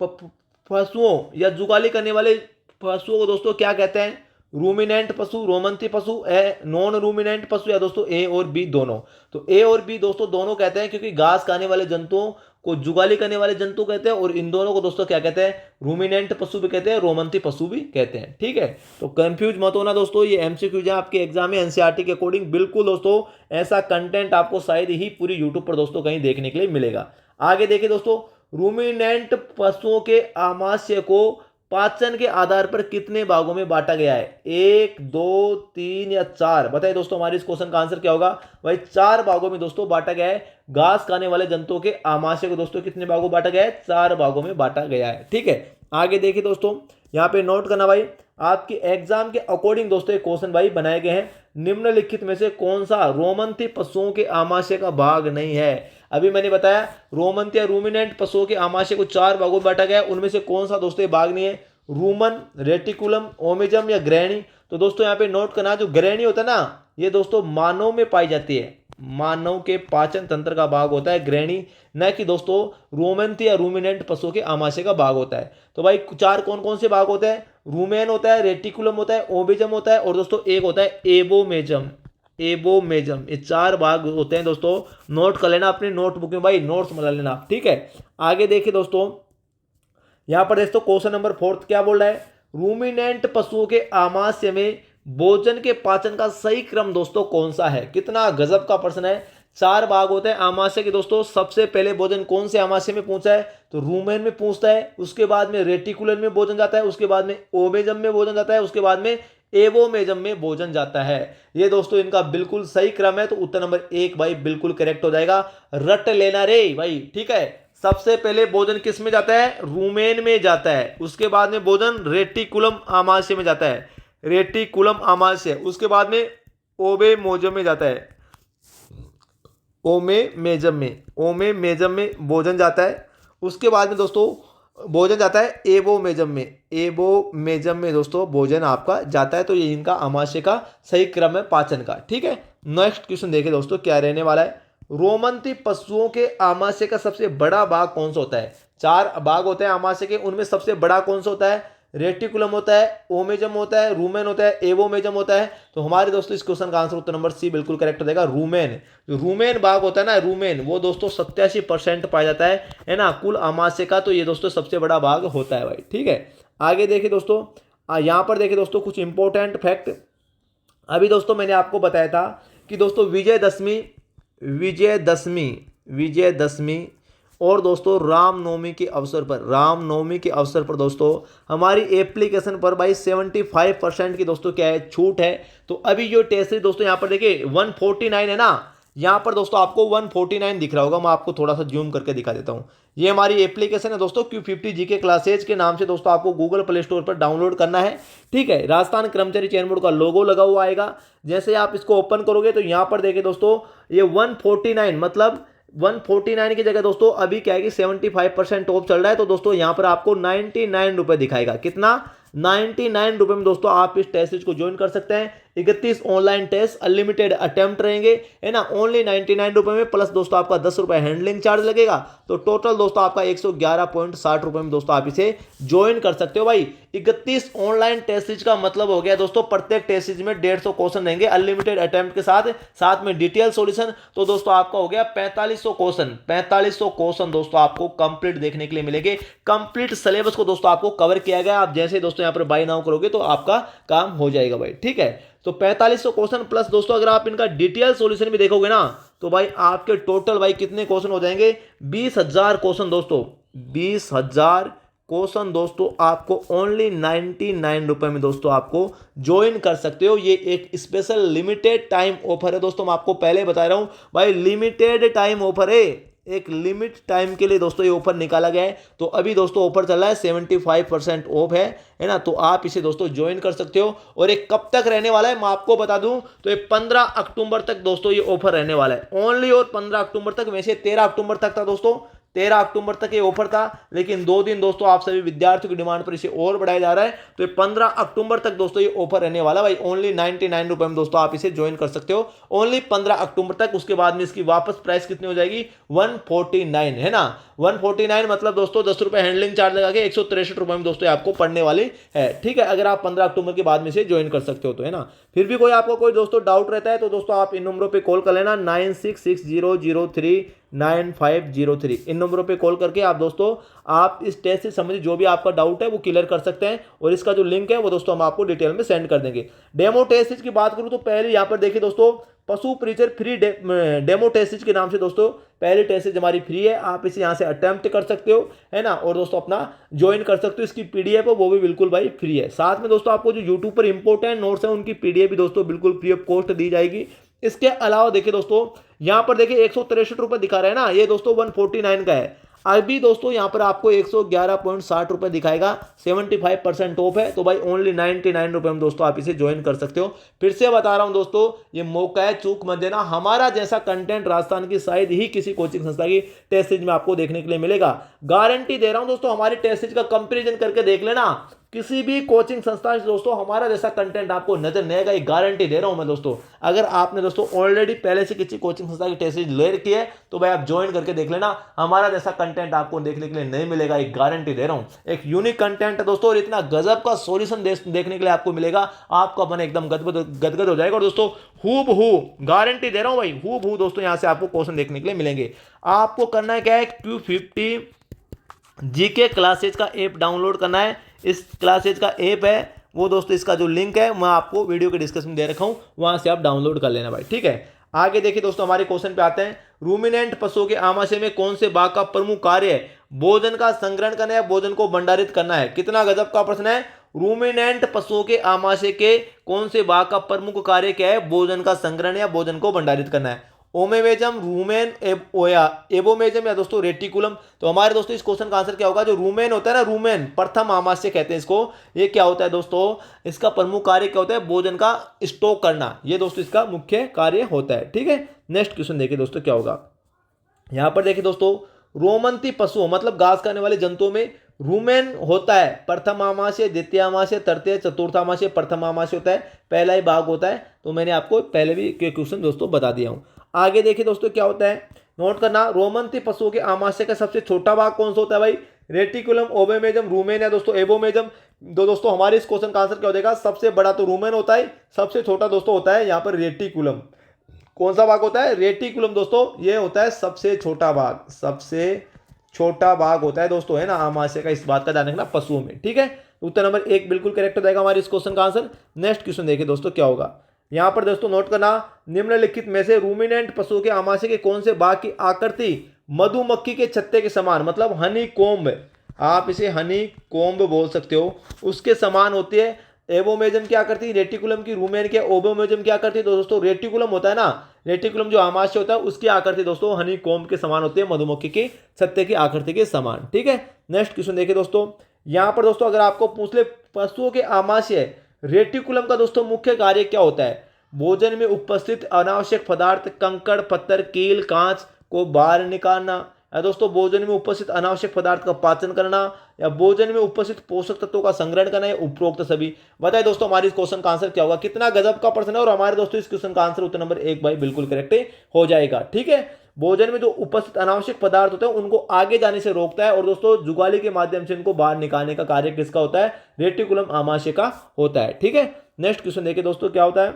पशुओं या जुगाली करने वाले पशुओं को दोस्तों क्या कहते हैं, रूमिनेंट पशु, रोमंती पशु, नॉन रूमिनेंट पशु, या दोस्तों ए और बी दोनों। तो ए और बी दोस्तों दोनों कहते हैं, क्योंकि घास खाने वाले जंतुओं को जुगाली करने वाले जंतु कहते हैं, और इन दोनों को दोस्तों क्या कहते हैं, रूमिनेंट पशु भी कहते हैं, रोमंती पशु भी कहते हैं। ठीक है, तो कंफ्यूज मत होना दोस्तों, ये एमसीक्यूज है आपके एग्जाम में एनसीईआरटी के अकॉर्डिंग। बिल्कुल दोस्तों ऐसा कंटेंट आपको शायद ही पूरी यूट्यूब पर दोस्तों कहीं देखने के लिए मिलेगा। आगे देखिए दोस्तों, रूमिनेंट पशुओं के आमाशय को पाचन के आधार पर कितने भागों में बांटा गया है, 1, 2, 3 या 4? बताइए दोस्तों हमारे इस क्वेश्चन का आंसर क्या होगा। भाई 4 भागों में दोस्तों बांटा गया है। घास खाने वाले जंतुओं के आमाशय को दोस्तों कितने भागों में बांटा गया है, 4 भागों में बांटा गया है। ठीक है, आगे देखिए दोस्तों, यहाँ पे नोट करना भाई, आपके एग्जाम के अकॉर्डिंग दोस्तों क्वेश्चन भाई बनाए गए हैं। निम्नलिखित में से कौन सा रोमंती पशुओं के आमाशय का भाग नहीं है? अभी मैंने बताया रोमंती या रूमिनेंट पशुओं के आमाशय को 4 भागों में बांटा गया है, उनमें से कौन सा दोस्तों भाग नहीं है? रूमन, रेटिकुलम, ओमिजम या ग्रहणी। तो दोस्तों यहाँ पे नोट करना, जो ग्रहणी होता है ना, ये दोस्तों मानव में पाई जाती है, मानव के पाचन तंत्र का भाग होता है ग्रहणी, न कि दोस्तों रोमंती या रूमिनेंट पशुओं के आमाशय का भाग होता है। तो भाई 4 कौन कौन से भाग होते हैं? रूमेन होता है, रेटिकुलम होता है, ओमिजम होता है, और दोस्तों एक होता है एबोमेजम। एबोमेजम, ये 4 भाग होते हैं दोस्तों, नोट कर लेना अपनी नोटबुक में भाई, नोट्स बना लेना। ठीक है, आगे देखिए दोस्तों, यहां पर दोस्तों क्वेश्चन नंबर 4 क्या बोल रहा है, रूमिनेंट पशुओं के आमाशय में भोजन के पाचन का सही क्रम दोस्तों कौन सा है? कितना गजब का प्रश्न है। 4 भाग होते हैं आमाशय के दोस्तों, सबसे पहले भोजन कौन से आमाशय में पूछा है, तो रूमेन में पूछता है, उसके बाद में रेटिकुलम में भोजन जाता है, उसके बाद में ओमेजम में भोजन जाता है, उसके बाद में एवोमेजम में भोजन जाता है। ये दोस्तों इनका बिल्कुल सही क्रम है, तो उत्तर नंबर 1 भाई बिल्कुल करेक्ट हो जाएगा। रट लेना रे भाई, ठीक है, सबसे पहले भोजन किस में जाता है? रूमेन में जाता है। उसके बाद में भोजन रेटिकुलम आमाशय में जाता है, रेटिकुलम आमाशय। उसके बाद में ओवेमोजम में जाता है, ओमेमेजम में भोजन जाता है। उसके बाद में दोस्तों भोजन जाता है एबोमेजम में, एबोमेजम में दोस्तों भोजन आपका जाता है। तो ये इनका आमाशय का सही क्रम है पाचन का। ठीक है, नेक्स्ट क्वेश्चन देखिए दोस्तों क्या रहने वाला है। रोमंती पशुओं के आमाशय का सबसे बड़ा भाग कौन सा होता है? 4 भाग होते हैं आमाशय के, उनमें सबसे बड़ा कौन सा होता है? रेटिकुलम होता है, ओमेजम होता है, रूमेन होता है, एवोमेजम होता है। तो हमारे दोस्तों इस क्वेश्चन का आंसर उत्तर नंबर सी बिल्कुल करेक्ट हो जाएगा, रूमेन। जो रूमेन भाग होता है ना, रूमेन, वो दोस्तों 87% पाया जाता है ना कुल आमाशय का। तो ये दोस्तों सबसे बड़ा भाग होता है भाई। ठीक है, आगे देखिए दोस्तों, यहाँ पर देखिए दोस्तों कुछ इंपॉर्टेंट फैक्ट। अभी दोस्तों मैंने आपको बताया था कि दोस्तों विजयदशमी और दोस्तों रामनवमी के अवसर पर दोस्तों हमारी एप्लीकेशन पर भाई 75% की दोस्तों क्या है, छूट है। तो अभी जो टेस्ट सीरीज दोस्तों यहाँ पर देखिए 149 है ना, यहाँ पर दोस्तों आपको 149 दिख रहा होगा। मैं आपको थोड़ा सा जूम करके दिखा देता हूँ। ये हमारी एप्लीकेशन है दोस्तों, Q50 जीके क्लासेज के नाम से दोस्तों आपको गूगल प्ले स्टोर पर डाउनलोड करना है। ठीक है, राजस्थान कर्मचारी चयन बोर्ड का लोगो लगा हुआ आएगा। जैसे आप इसको ओपन करोगे तो यहाँ पर देखिए दोस्तों ये 149 मतलब 149 की जगह दोस्तों अभी क्या है कि 75% ऑफ चल रहा है। तो दोस्तों यहाँ पर आपको 99 रुपये दिखाएगा। कितना? 99 रुपये में दोस्तों आप इस टेस्ट सीरीज को ज्वाइन कर सकते हैं। 31 ऑनलाइन टेस्ट, अनलिमिटेड अटेम्प्ट रहेंगे, है ना, ओनली 99 रुपये में। प्लस दोस्तों आपका 10 रुपये हैंडलिंग चार्ज लगेगा। तो टोटल दोस्तों आपका 111.60 रुपये में दोस्तों आप इसे ज्वाइन कर सकते हो भाई। 31 ऑनलाइन टेस्ट सीरीज का मतलब हो गया दोस्तों प्रत्येक टेस्ट सीरीज में 150 क्वेश्चन रहेंगे अनलिमिटेड अटेम्प्ट के साथ में डिटेल सॉल्यूशन। तो दोस्तों आपका हो गया 4500 क्वेश्चन दोस्तों आपको कंप्लीट देखने के लिए मिलेंगे। कंप्लीट सिलेबस को दोस्तों आपको कवर किया गया। आप जैसे दोस्तों यहाँ पर बाय नाउ करोगे तो आपका काम हो जाएगा भाई। ठीक है, तो 4500 क्वेश्चन प्लस दोस्तों अगर आप इनका डिटेल सॉल्यूशन भी देखोगे ना तो भाई आपके टोटल भाई कितने क्वेश्चन हो जाएंगे? 20,000 क्वेश्चन दोस्तों, 20,000 क्वेश्चन दोस्तों आपको ओनली 99 रुपए में दोस्तों आपको ज्वाइन कर सकते हो। ये एक स्पेशल लिमिटेड टाइम ऑफर है दोस्तों। मैं आपको पहले बता रहा हूं भाई, लिमिटेड टाइम ऑफर है, एक लिमिट टाइम के लिए दोस्तों ये ऑफर निकाला गया है। तो अभी दोस्तों ऑफर चल रहा है, 75% ऑफ है ना। तो आप इसे दोस्तों ज्वाइन कर सकते हो। और ये कब तक रहने वाला है मैं आपको बता दूं तो ये 15 अक्टूबर तक दोस्तों ये ऑफर रहने वाला है ओनली। और 15 अक्टूबर तक, वैसे 13 अक्टूबर तक था दोस्तों, 13 अक्टूबर तक ये ऑफर था, लेकिन 2 दिन दोस्तों आप सभी विद्यार्थियों की डिमांड पर इसे और बढ़ाया जा रहा है। तो ये 15 अक्टूबर तक दोस्तों ये ऑफर रहने वाला भाई। ओनली 99 रुपए में दोस्तों आप इसे ज्वाइन कर सकते हो ओनली 15 अक्टूबर तक। उसके बाद में इसकी वापस प्राइस कितनी हो जाएगी? 149 है ना। 149 मतलब दोस्तों 10 रुपए हैंडलिंग चार्ज लगा के 163 रुपए में दोस्तों आपको पड़ने वाली है। ठीक है, अगर आप 15 अक्टूबर के बाद में इसे ज्वाइन कर सकते हो तो, है ना। फिर भी कोई आपको कोई दोस्तों डाउट रहता है तो दोस्तों आप इन नंबरों पे कॉल कर लेना, 9660039503। इन नंबरों पे कॉल करके आप दोस्तों आप इस टेस्ट से संबंधित जो भी आपका डाउट है वो क्लियर कर सकते हैं। और इसका जो लिंक है वो दोस्तों हम आपको डिटेल में सेंड कर देंगे। डेमो टेस्ट की बात करूं तो पहले यहाँ पर देखिए दोस्तों पशु परिचय फ्री डेमो टेस्ट के नाम से दोस्तों पहली टेस्ट हमारी फ्री है। आप इसे यहाँ से अटेम्प्ट कर सकते हो, है ना, और दोस्तों अपना ज्वाइन कर सकते हो। इसकी पीडीएफ है वो भी बिल्कुल भाई फ्री है। साथ में दोस्तों आपको जो यूट्यूब पर इंपॉर्टेंट नोट्स है उनकी पीडीएफ भी दोस्तों बिल्कुल फ्री ऑफ कॉस्ट दी जाएगी। इसके अलावा देखिए दोस्तों यहाँ पर देखिए 163 रुपये दिखा रहा है ना, ये दोस्तों 149 का है। अभी दोस्तों यहाँ पर आपको 111.60 रुपये दिखाएगा, 75% ऑफ है। तो भाई ओनली 99 रुपये में दोस्तों आप इसे ज्वाइन कर सकते हो। फिर से बता रहा हूँ दोस्तों, ये मौका है, चूक मत देना। हमारा जैसा कंटेंट राजस्थान की शायद ही किसी कोचिंग संस्था की टेस्ट सीरीज में आपको देखने के लिए मिलेगा। गारंटी दे रहा हूँ दोस्तों, हमारी टेस्ट सीरीज का कंपेरिजन करके देख लेना। किसी भी कोचिंग संस्था से दोस्तों हमारा जैसा कंटेंट आपको नजर नहीं आएगा, ये गारंटी दे रहा हूं मैं दोस्तों। अगर आपने दोस्तों ऑलरेडी पहले से किसी कोचिंग संस्था की टेस्ट सीरीज ले रखी है तो भाई आप ज्वाइन करके देख लेना। हमारा जैसा कंटेंट आपको देखने के लिए नहीं मिलेगा, एक गारंटी दे रहा हूं। एक यूनिक कंटेंट है दोस्तों और इतना गजब का सॉल्यूशन देखने के लिए आपको मिलेगा, आपका मन एकदम गदगद हो जाएगा। और दोस्तों हूबहू गारंटी दे रहा हूं भाई, हूबहू दोस्तों यहां से आपको क्वेश्चन देखने के लिए मिलेंगे। आपको करना है क्या है, Q50 जीके क्लासेज का ऐप डाउनलोड करना है। इस क्लासेज का ऐप है वो दोस्तों, इसका जो लिंक है मैं आपको वीडियो के डिस्क्रिप्शन में दे रखा हूं, वहां से आप डाउनलोड कर लेना भाई। ठीक है, आगे देखिए दोस्तों हमारे क्वेश्चन पे आते हैं। रूमिनेंट पशुओं के आमाशय में कौन से भाग का प्रमुख कार्य है? भोजन का संग्रहण करना है, भोजन को भंडारित करना है। कितना गजब का प्रश्न है। रूमिनेंट पशुओं के आमाशय के कौन से भाग का प्रमुख कार्य क्या है? भोजन का संग्रहण या भोजन को भंडारित करना है। ओमेमेजम, रूमेन, एबोमेजम या दोस्तों रेटिकुलम। तो हमारे दोस्तों इस क्वेश्चन का आंसर क्या होगा? जो रूमेन होता है ना, रूमेन प्रथम आमाशय कहते हैं इसको। ये क्या होता है दोस्तों? इसका प्रमुख कार्य क्या होता है? भोजन का स्टोक करना। ये दोस्तों इसका मुख्य कार्य होता है। ठीक है, नेक्स्ट क्वेश्चन देखिए दोस्तों क्या होगा। यहां पर देखिए दोस्तों, रोमंती पशुओं मतलब घास खाने वाले जंतुओं में रूमेन होता है प्रथम आमाशय, द्वितीय आमाशय, तृतीय, चतुर्थ आमाशय, प्रथम आमाशय होता है, पहला ही भाग होता है। तो मैंने आपको पहले भी क्वेश्चन दोस्तों बता दिया हूं। आगे देखिए दोस्तों क्या होता है, नोट करना। रोमंती पशुओं के आमाशय का सबसे छोटा भाग कौन सा होता है भाई? रेटिकुलम, ओबेमेजम, रूमेन या दोस्तों एबोमेजम। तो दोस्तों हमारे इस क्वेश्चन का आंसर क्या हो जाएगा? सबसे बड़ा तो रूमेन होता है, सबसे छोटा दोस्तों होता है यहाँ पर रेटिकुलम। कौन सा भाग होता है? रेटिकुलम दोस्तों, ये होता है सबसे छोटा भाग, सबसे छोटा भाग होता है दोस्तों, है ना, आमाशय का। इस बात का ध्यान रखना पशुओं में। ठीक है, उत्तर नंबर 1 बिल्कुल करेक्ट हो जाएगा हमारे इस क्वेश्चन का आंसर। नेक्स्ट क्वेश्चन देखिए दोस्तों क्या होगा। यहां पर दोस्तों नोट करना, निम्नलिखित में से रूमिनेंट पशुओं के आमाशय के कौन से भाग की आकृति मधुमक्खी के छत्ते के समान, मतलब हनी कोम्ब, आप इसे हनी कोम्ब बोल सकते हो, उसके समान होती है। एबोमेजम क्या करती है? रेटिकुलम की। रूमेन के ओबोमेजम क्या करती है? तो दोस्तों रेटिकुलम होता है ना, रेटिकुलम जो आमाशय होता है उसकी आकृति दोस्तों हनी कोम्ब के समान होती है, मधुमक्खी के छत्ते की आकृति के समान। ठीक है, नेक्स्ट क्वेश्चन देखिए दोस्तों। यहां पर दोस्तों अगर आपको पूछ ले पशुओं के आमाशय रेटिकुलम का दोस्तों मुख्य कार्य क्या होता है? भोजन में उपस्थित अनावश्यक पदार्थ, कंकड़, पत्थर, कील, कांच को बाहर निकालना, या दोस्तों भोजन में उपस्थित अनावश्यक पदार्थ का पाचन करना, या भोजन में उपस्थित पोषक तत्वों का संग्रहण करना, या उपरोक्त सभी। बताइए दोस्तों हमारे इस क्वेश्चन का आंसर क्या होगा? कितना गजब का प्रश्न है, और हमारे दोस्तों इस क्वेश्चन का आंसर उत्तर नंबर 1 भाई बिल्कुल करेक्ट हो जाएगा। ठीक है, भोजन में जो उपस्थित अनावश्यक पदार्थ होते हैं उनको आगे जाने से रोकता है, और दोस्तों जुगाली के माध्यम से इनको बाहर निकालने का कार्य किसका होता है? रेटिकुलम आमाशय का होता है। ठीक है, नेक्स्ट क्वेश्चन देखिए दोस्तों क्या होता है।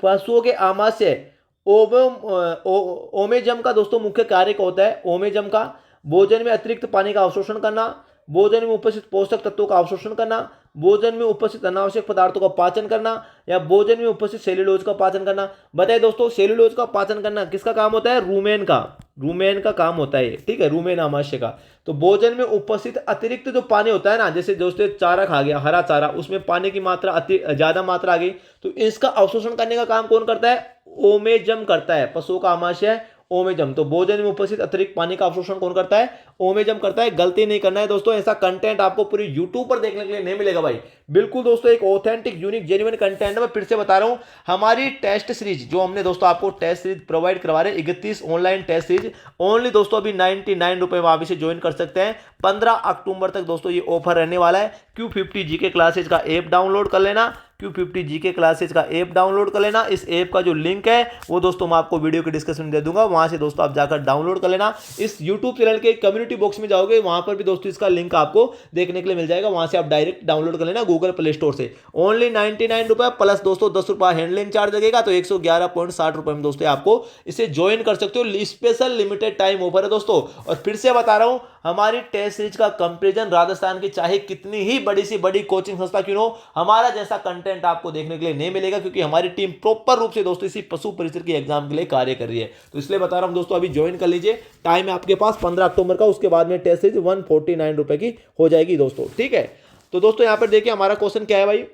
पशुओं के आमाशय ओमेजम का दोस्तों मुख्य कार्य क्या होता है? ओमेजम का भोजन में अतिरिक्त पानी का अवशोषण करना, भोजन में उपस्थित पोषक तत्वों का अवशोषण करना, भोजन में उपस्थित अनावश्यक पदार्थों का पाचन करना, या भोजन में उपस्थित सेल्यूलोज का पाचन करना। बताइए दोस्तों सेल्यूलोज का पाचन करना किसका काम होता है? रूमेन का, रूमेन का काम होता है। ठीक है, रूमेन आमाशय का। तो भोजन में उपस्थित अतिरिक्त जो पानी होता है ना, जैसे दोस्तों चारा खा गया, हरा चारा, उसमें पानी की मात्रा ज्यादा मात्रा आ गई, तो इसका अवशोषण करने का काम कौन करता है? ओमेजम करता है। पशुओं का आमाशय ओमेजम। तो भोजन में उपस्थित अतिरिक्त पानी का अवशोषण कौन करता है? ओमेजम करता है। गलती नहीं करना है दोस्तों, ऐसा कंटेंट आपको पूरी यूट्यूब पर देखने के लिए नहीं मिलेगा भाई। बिल्कुल दोस्तों एक ऑथेंटिक यूनिक जेन्युइन कंटेंट। मैं फिर से बता रहा हूं, हमारी टेस्ट सीरीज जो हमने दोस्तों आपको टेस्ट सीरीज प्रोवाइड करवा रहे हैं, 31 ऑनलाइन टेस्ट सीरीज ओनली दोस्तों अभी 99 रुपए में आप इसे ज्वाइन कर सकते हैं। 15 अक्टूबर तक दोस्तों ये ऑफर रहने वाला है। Q50 जीके क्लासेज का ऐप डाउनलोड कर लेना, Q50 जीके क्लासेज का ऐप डाउनलोड कर लेना। इस ऐप का जो लिंक है वो दोस्तों मैं आपको वीडियो के डिस्क्रिप्शन में दे दूंगा, वहां से दोस्तों आप जाकर डाउनलोड कर लेना। इस यूट्यूब चैनल के कम्युनिटी बॉक्स में जाओगे, वहां पर भी दोस्तों इसका लिंक आपको देखने के लिए मिल जाएगा, वहां से आप डायरेक्ट डाउनलोड कर लेना गूगल प्ले स्टोर से। ओनली 99 रुपए प्लस दोस्तों 10 रुपए हैंडलिंग चार्ज लगेगा, तो 111.60 रुपए में दोस्तों आपको इसे ज्वाइन कर सकते हो। स्पेशल लिमिटेड टाइम ऑफर है दोस्तों। और फिर से बता रहा हूं, हमारी टेस्ट सीरीज का कंपैरिजन राजस्थान की चाहे कितनी ही बड़ी सी बड़ी कोचिंग संस्था क्यों हो, हमारा जैसा कंटेंट आपको देखने के लिए नहीं मिलेगा, क्योंकि हमारी टीम प्रॉपर रूप से दोस्तों इसी पशु परिसर की एग्जाम के लिए कार्य कर रही है। तो इसलिए बता रहा हूं दोस्तों, अभी ज्वाइन कर लीजिए। टाइम है आपके पास 15 अक्टूबर का, उसके बाद में टेस्ट सीरीज 149 रुपए की हो जाएगी दोस्तों। ठीक है, तो दोस्तों यहां पर देखिए हमारा क्वेश्चन क्या है भाई।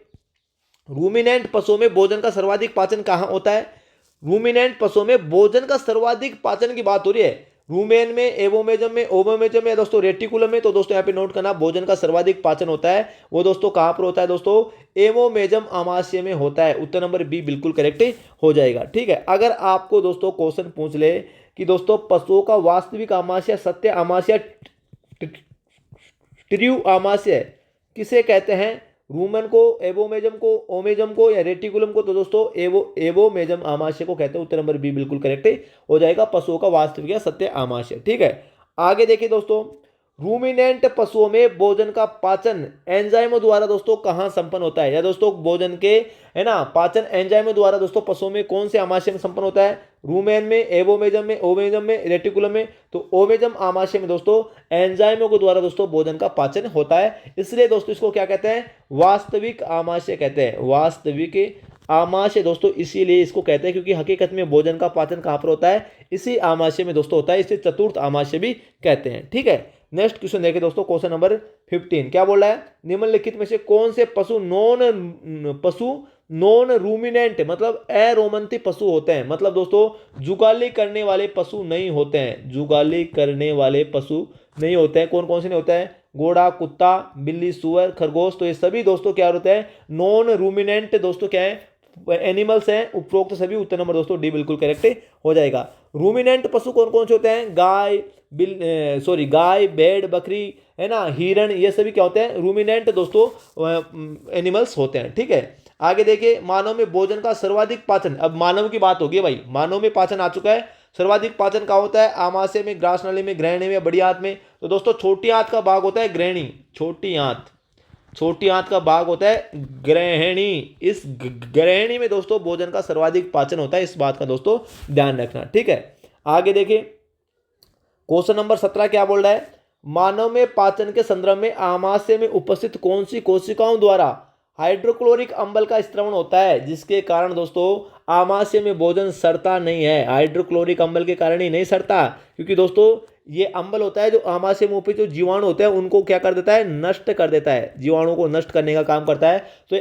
रूमिनेंट पशुओं में भोजन का सर्वाधिक पाचन कहां होता है? रूमिनेंट पशुओं में भोजन का सर्वाधिक पाचन की बात हो रही है। रूमेन में, एबोमेजम में, ओबोमेजम में, दोस्तों रेटिकुलम में। तो दोस्तों यहाँ पे नोट करना, भोजन का सर्वाधिक पाचन होता है वो दोस्तों कहां पर होता है? दोस्तों एबोमेजम आमाशय में होता है। उत्तर नंबर बी बिल्कुल करेक्ट हो जाएगा। ठीक है, अगर आपको दोस्तों क्वेश्चन पूछ ले कि दोस्तों पशुओं का वास्तविक आमाशय, सत्य आमाशय, ट्रू आमाशय किसे कहते हैं? रूमन को, एबोमेजम को, ओमेजम को, या रेटिकुलम को? तो दोस्तों एबोमेजम आमाशय को कहते हैं। उत्तर नंबर बी बिल्कुल करेक्ट हो जाएगा, पशुओं का वास्तविक या सत्य आमाशय। ठीक है, आगे देखिए दोस्तों, रूमिनेंट पशुओं में भोजन का पाचन एंजाइमों द्वारा दोस्तों कहां संपन्न होता है? या दोस्तों भोजन के, है ना, पाचन एंजाइमों द्वारा दोस्तों पशुओं में कौन से आमाशय में संपन्न होता है? रूमेन में, एबोमेजम में, ओमेजम में, रेटिकुलम में। तो ओमेजम आमाशय में दोस्तों एंजाइमों के द्वारा दोस्तों भोजन का पाचन होता है, इसलिए दोस्तों इसको क्या कहते हैं? वास्तविक आमाशय कहते हैं। वास्तविक आमाशय दोस्तों इसीलिए इसको कहते हैं क्योंकि हकीकत में भोजन का पाचन कहां पर होता है? इसी आमाशय में दोस्तों होता है, इसे चतुर्थ आमाशय भी कहते हैं। ठीक है, नेक्स्ट क्वेश्चन देखिए दोस्तों, क्वेश्चन नंबर 15 क्या बोल रहा है? निम्नलिखित में से कौन से पशु नॉन रूमिनेंट मतलब अरोमंती पशु होते हैं, मतलब दोस्तों जुगाली करने वाले पशु नहीं होते हैं, जुगाली करने वाले पशु नहीं होते हैं। कौन कौन से नहीं होते हैं? घोड़ा, कुत्ता, बिल्ली, सुअर, खरगोश। तो ये सभी दोस्तों क्या होते हैं? नॉन रूमिनेंट दोस्तों क्या है? एनिमल्स हैं। उपरोक्त सभी उत्तर नंबर दोस्तों डी बिल्कुल करेक्ट हो जाएगा। रूमिनेंट पशु कौन कौन से होते हैं? गाय, भेड़, बकरी, है ना, हिरण, ये सभी क्या होते हैं? रूमिनेंट दोस्तों एनिमल्स होते हैं। ठीक है, आगे देखिए, मानव में भोजन का सर्वाधिक पाचन। अब मानव की बात होगी भाई, मानव में पाचन आ चुका है। सर्वाधिक पाचन का होता है आमाशय में, ग्रास नली में, ग्रहणी में, बड़ी आंत में। तो दोस्तों छोटी आंत का भाग होता है ग्रहणी। छोटी आंत का भाग होता है ग्रहणी। इस ग्रहणी में दोस्तों भोजन का सर्वाधिक पाचन होता है, इस बात का दोस्तों ध्यान रखना। ठीक है, आगे देखिए, क्वेश्चन नंबर 17 क्या बोल रहा है? मानव में पाचन के संदर्भ में आमाशय में उपस्थित कौन सी कोशिकाओं द्वारा हाइड्रोक्लोरिक अम्ल का स्त्रवण होता है, जिसके कारण दोस्तों आमाशय में भोजन सड़ता नहीं है? हाइड्रोक्लोरिक अम्ल के कारण ही नहीं सड़ता, क्योंकि दोस्तों ये अम्ल होता है जो आमाशय में उपस्थित जो जीवाणु होते हैं उनको क्या कर देता है? नष्ट कर देता है, जीवाणु को नष्ट करने का काम करता है। तो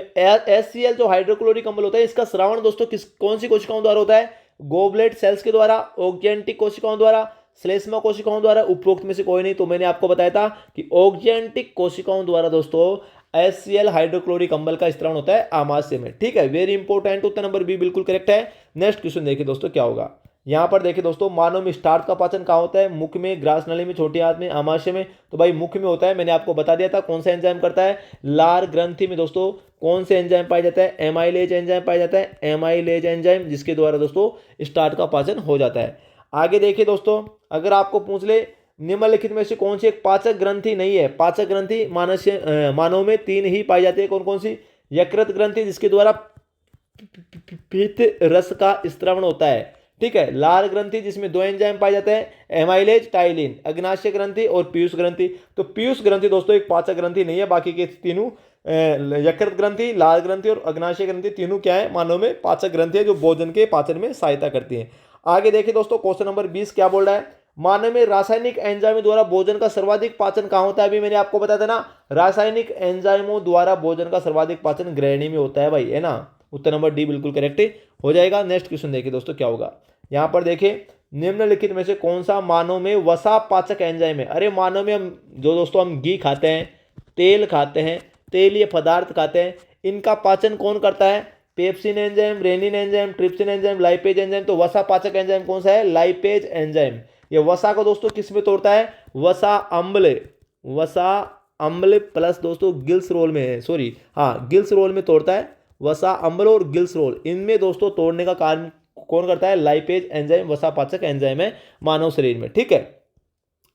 HCl जो हाइड्रोक्लोरिक अम्ल होता है, इसका स्रावण दोस्तों कौन सी कोशिकाओं द्वारा होता है? गोबलेट सेल्स के द्वारा, ऑक्जेंटिक कोशिकाओं द्वारा, श्लेष्मा कोशिकाओं द्वारा, उपरोक्त में से कोई नहीं। तो मैंने आपको बताया था कि ऑक्जेंटिक कोशिकाओं द्वारा दोस्तों HCl हाइड्रोक्लोरिक अम्ल का स्त्रावण होता है आमाशय में। ठीक है, वेरी इंपॉर्टेंट, उत्तर नंबर बी बिल्कुल करेक्ट है। नेक्स्ट क्वेश्चन देखिए दोस्तों क्या होगा। यहां पर देखिए दोस्तों, मानव में स्टार्च का पाचन कहां होता है? मुख में, ग्रास नली में, छोटी आंत में, आमाशय में। तो भाई मुख में होता है, मैंने आपको बता दिया था। कौन सा एंजाइम करता है? लार ग्रंथि में दोस्तों कौन से एंजाइम पाया जाता है? एमाइलेज एंजाइम पाया जाता है, एमाइलेज एंजाइम, जिसके द्वारा दोस्तों स्टार्च का पाचन हो जाता है। आगे देखिए दोस्तों, अगर आपको पूछ ले निम्नलिखित में से कौन सी एक पाचक ग्रंथि नहीं है? पाचक ग्रंथि मानव में 3 ही पाई जाती है। कौन कौन सी? यकृत ग्रंथि, जिसके द्वारा पित्त रस का स्त्रवण होता है। ठीक है, लार ग्रंथि जिसमें 2 एंजाइम पाए जाते हैं, एमाइलेज, टाइलिन। अग्नाशय ग्रंथि और पीयूष ग्रंथि। तो पीयूष ग्रंथि दोस्तों एक पाचक ग्रंथि नहीं है, बाकी के तीनों यकृत ग्रंथि, लाल ग्रंथि और अग्नाशय ग्रंथि तीनों क्या है? मानव में पाचक ग्रंथि है, जो भोजन के पाचन में सहायता करती है। आगे देखिए दोस्तों, क्वेश्चन नंबर 20 क्या बोल रहा है? मानव में रासायनिक एंजाइमों द्वारा भोजन का सर्वाधिक पाचन कहां होता है? अभी मैंने आपको बताया था ना, रासायनिक एंजाइमों द्वारा भोजन का सर्वाधिक पाचन ग्रहणी में होता है भाई, है ना। उत्तर नंबर डी बिल्कुल करेक्ट हो जाएगा। नेक्स्ट क्वेश्चन देखिए दोस्तों क्या होगा। यहां पर देखिए, निम्नलिखित में से कौन सा मानव में वसा पाचक एंजाइम है? अरे मानव में हम जो दोस्तों हम घी खाते हैं, तेल खाते हैं, तेलीय पदार्थ खाते हैं, इनका पाचन कौन करता है? Pepsin enzyme, rennin enzyme, trypsin enzyme, lipase enzyme. तो वसा पाचक एंजाइम कौन सा है? Lipase enzyme. ये वसा को दोस्तों किस में तोड़ता है? वसा अम्ल प्लस दोस्तों गिल्स रोल में है, सॉरी हाँ गिल्स रोल में तोड़ता है। वसा अम्ल और गिल्स रोल, इनमें दोस्तों तोड़ने का कार्य कौन करता है? लाइपेज एंजाइम वसा पाचक एंजाइम है मानव शरीर में। ठीक है,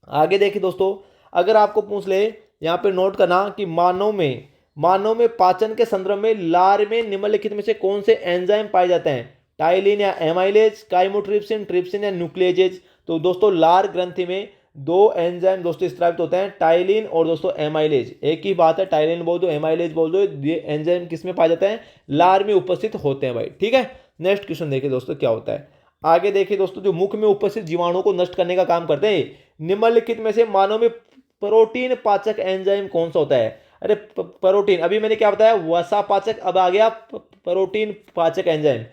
आगे देखिए दोस्तों, अगर आपको पूछ ले, यहाँ पे नोट करना कि मानव में पाचन के संदर्भ में लार में निम्नलिखित में से कौन से एंजाइम पाए जाते हैं? टाइलिन या एमाइलेज, काइमोट्रिप्सिन, ट्रिप्सिन या न्यूक्लिएजेज। तो दोस्तों लार ग्रंथि में 2 एंजाइम दोस्तों स्त्रावित होते हैं, टाइलिन और दोस्तों एमाइलेज। एक ही बात है, टाइलिन बोल दो, एमाइलेज बोल दो, ये एंजाइम किस में पाए जाते हैं? लार में उपस्थित होते हैं भाई। ठीक है, नेक्स्ट क्वेश्चन देखिए दोस्तों क्या होता है। आगे देखिए दोस्तों, जो मुख में उपस्थित जीवाणुओं को नष्ट करने का काम करते हैं, निम्नलिखित में से मानव में प्रोटीन पाचक एंजाइम कौन सा होता है? अरे प्रोटीन, अभी मैंने क्या बताया? वसा पाचक, अब आ गया प्रोटीन पाचक एंजाइम।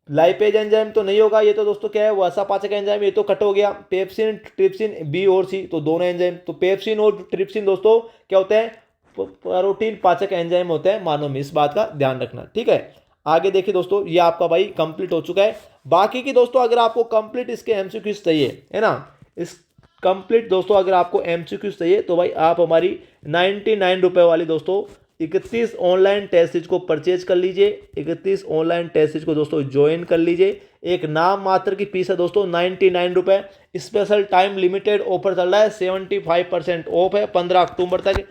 लाइपेज एंजाइम तो नहीं होगा, ये तो दोस्तों क्या है? वसा पाचक एंजाइम, ये तो कट हो गया। पेप्सिन, ट्रिप्सिन, बी और सी, तो दोनों एंजाइम। तो पेप्सिन और ट्रिप्सिन दोस्तों क्या होते हैं? प्रोटीन पाचक एंजाइम होते हैं मानव में, इस बात का ध्यान रखना। ठीक है, आगे देखिए दोस्तों, ये आपका भाई कंप्लीट हो चुका है। बाकी की दोस्तों अगर आपको कंप्लीट इसके एमसीक्यूज चाहिए, है ना, इस कंप्लीट दोस्तों अगर आपको एमसीक्यूज चाहिए तो भाई आप हमारी 99 रुपए वाली दोस्तों 31 ऑनलाइन टेस्ट सीरीज को परचेज कर लीजिए। 31 ऑनलाइन टेस्ट सीरीज को दोस्तों ज्वाइन कर लीजिए। एक नाम मात्र की फीस है दोस्तों 99 रुपए। स्पेशल टाइम लिमिटेड ऑफर चल रहा है, 75% ऑफ है 15 अक्टूबर तक।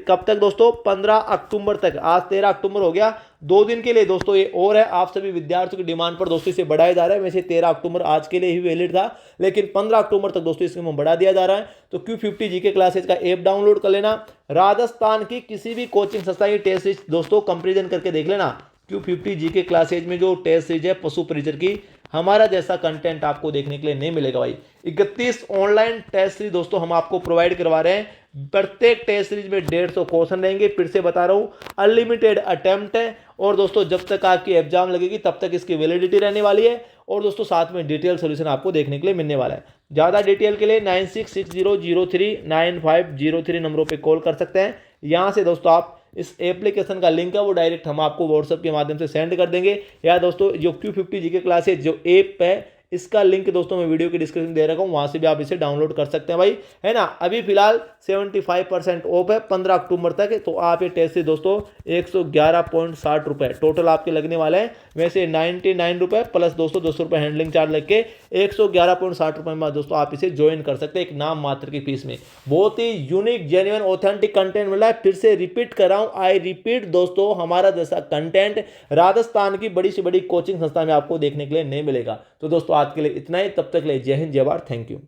कब तक दोस्तों? 15 अक्टूबर तक। आज 13 अक्टूबर हो गया, 2 दिन के लिए दोस्तों ये और है। आप सभी विद्यार्थियों की डिमांड पर दोस्तों इसे बढ़ाया जा रहा है। वैसे 13 अक्टूबर आज के लिए ही वैलिड था, लेकिन 15 अक्टूबर तक दोस्तों इसमें बढ़ा दिया जा रहा है। तो Q50 जीके क्लासेज का ऐप डाउनलोड कर लेना। राजस्थान की किसी भी कोचिंग संस्था की टेस्ट सीरीज दोस्तों कंपेरिजन करके देख लेना। Q50 जीके क्लासेज में जो टेस्ट सीरीज है पशु परिचर की, हमारा जैसा कंटेंट आपको देखने के लिए नहीं मिलेगा भाई। 31 ऑनलाइन टेस्ट सीरीज दोस्तों हम आपको प्रोवाइड करवा रहे हैं। प्रत्येक टेस्ट सीरीज में 150 क्वेश्चन रहेंगे। फिर से बता रहा हूं, अनलिमिटेड अटेम्प्ट है और दोस्तों जब तक आपकी एग्जाम लगेगी तब तक इसकी वैलिडिटी रहने वाली है। और दोस्तों साथ में डिटेल सोल्यूशन आपको देखने के लिए मिलने वाला है। ज़्यादा डिटेल के लिए 9660039503 नंबरों पे कॉल कर सकते हैं। यहाँ से दोस्तों आप इस एप्लीकेशन का लिंक है वो डायरेक्ट हम आपको व्हाट्सएप के माध्यम से सेंड कर देंगे, या दोस्तों जो Q50 जीके क्लासेज जो ऐप है इसका लिंक दोस्तों मैं वीडियो की डिस्क्रिप्शन दे रखा हूँ, वहां से भी आप इसे डाउनलोड कर सकते हैं भाई, है ना। अभी फिलहाल 75% ऑफ है 15 अक्टूबर तक है। तो आप ये टेस्ट से दोस्तों 111.60 रुपये टोटल आपके लगने वाले हैं। वैसे 99 रुपये प्लस दोस्तों 200 रुपये हैंडलिंग चार्ज लग के 111.60 रुपये में दोस्तों आप इसे ज्वाइन कर सकते हैं एक नाम मात्र की फीस में। बहुत ही यूनिक जेन्युइन ऑथेंटिक कंटेंट मिला है। फिर से रिपीट कर रहा हूँ, आई रिपीट दोस्तों, हमारा जैसा कंटेंट राजस्थान की बड़ी से बड़ी कोचिंग संस्था में आपको देखने के लिए नहीं मिलेगा। तो दोस्तों आज के लिए इतना ही, तब तक के लिए जय हिंद जय भारत, थैंक यू।